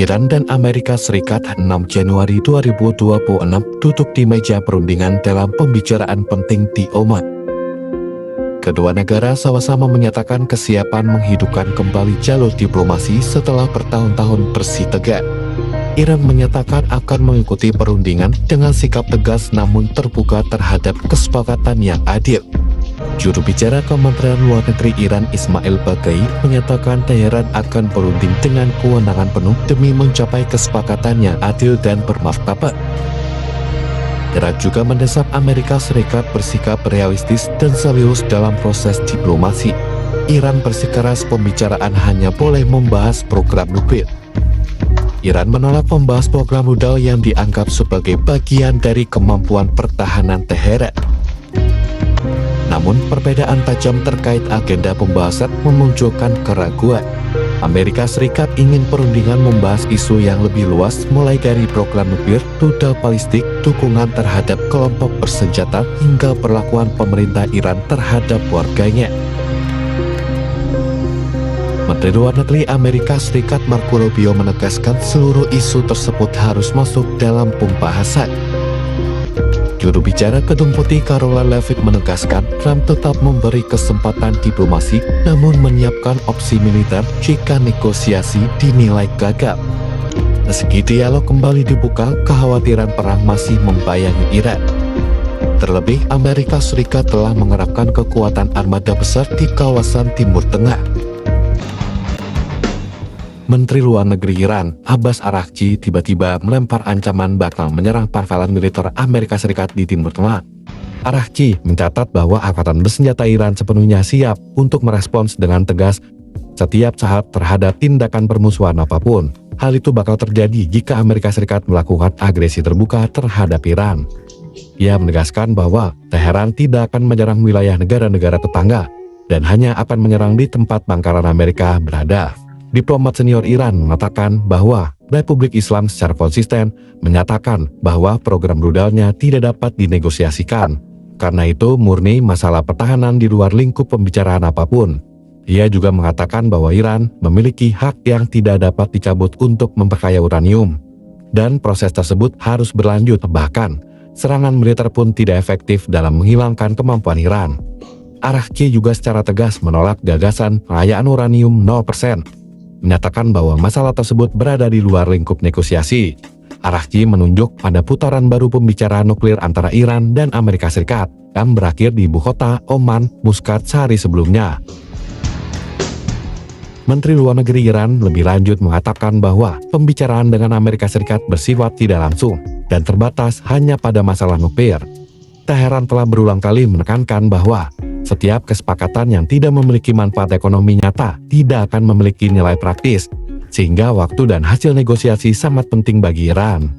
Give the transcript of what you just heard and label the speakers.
Speaker 1: Iran dan Amerika Serikat 6 Januari 2026 duduk di meja perundingan dalam pembicaraan penting di Oman. Kedua negara sama-sama menyatakan kesiapan menghidupkan kembali jalur diplomasi setelah bertahun-tahun bersih tegak. Iran menyatakan akan mengikuti perundingan dengan sikap tegas namun terbuka terhadap kesepakatan yang adil. Juru bicara Kementerian Luar Negeri Iran Ismail Baqai menyatakan Teheran akan berunding dengan kewenangan penuh demi mencapai kesepakatan yang adil dan bermartabat. Iran juga mendesak Amerika Serikat bersikap realistis dan serius dalam proses diplomasi. Iran bersikeras pembicaraan hanya boleh membahas program nuklir. Iran menolak membahas program rudal yang dianggap sebagai bagian dari kemampuan pertahanan Teheran. Namun, perbedaan tajam terkait agenda pembahasan memunculkan keraguan. Amerika Serikat ingin perundingan membahas isu yang lebih luas mulai dari program nuklir, rudal balistik, dukungan terhadap kelompok bersenjata, hingga perlakuan pemerintah Iran terhadap warganya. Menteri Luar Negeri Amerika Serikat Marco Rubio menegaskan seluruh isu tersebut harus masuk dalam pembahasan. Juru bicara Gedung Putih Karoline Leavitt menegaskan Trump tetap memberi kesempatan diplomasi namun menyiapkan opsi militer jika negosiasi dinilai gagal. Meski dialog kembali dibuka, kekhawatiran perang masih membayangi Iran. Terlebih, Amerika Serikat telah mengerahkan kekuatan armada besar di kawasan Timur Tengah. Menteri Luar Negeri Iran, Abbas Araghchi, tiba-tiba melempar ancaman bakal menyerang pangkalan militer Amerika Serikat di Timur Tengah. Araghchi mencatat bahwa Angkatan Bersenjata Iran sepenuhnya siap untuk merespons dengan tegas setiap saat terhadap tindakan permusuhan apapun. Hal itu bakal terjadi jika Amerika Serikat melakukan agresi terbuka terhadap Iran. Ia menegaskan bahwa Teheran tidak akan menyerang wilayah negara-negara tetangga dan hanya akan menyerang di tempat pangkalan Amerika berada. Diplomat senior Iran mengatakan bahwa Republik Islam secara konsisten menyatakan bahwa program rudalnya tidak dapat dinegosiasikan. Karena itu murni masalah pertahanan di luar lingkup pembicaraan apapun. Ia juga mengatakan bahwa Iran memiliki hak yang tidak dapat dicabut untuk memperkaya uranium. Dan proses tersebut harus berlanjut, bahkan serangan militer pun tidak efektif dalam menghilangkan kemampuan Iran. Araghchi juga secara tegas menolak gagasan pengayaan uranium 0%. Menyatakan bahwa masalah tersebut berada di luar lingkup negosiasi. Araghchi menunjuk pada putaran baru pembicaraan nuklir antara Iran dan Amerika Serikat yang berakhir di ibu kota Oman, Muscat sehari sebelumnya. Menteri Luar Negeri Iran lebih lanjut mengatakan bahwa pembicaraan dengan Amerika Serikat bersifat tidak langsung dan terbatas hanya pada masalah nuklir. Teheran telah berulang kali menekankan bahwa setiap kesepakatan yang tidak memiliki manfaat ekonomi nyata tidak akan memiliki nilai praktis, sehingga waktu dan hasil negosiasi sangat penting bagi Iran.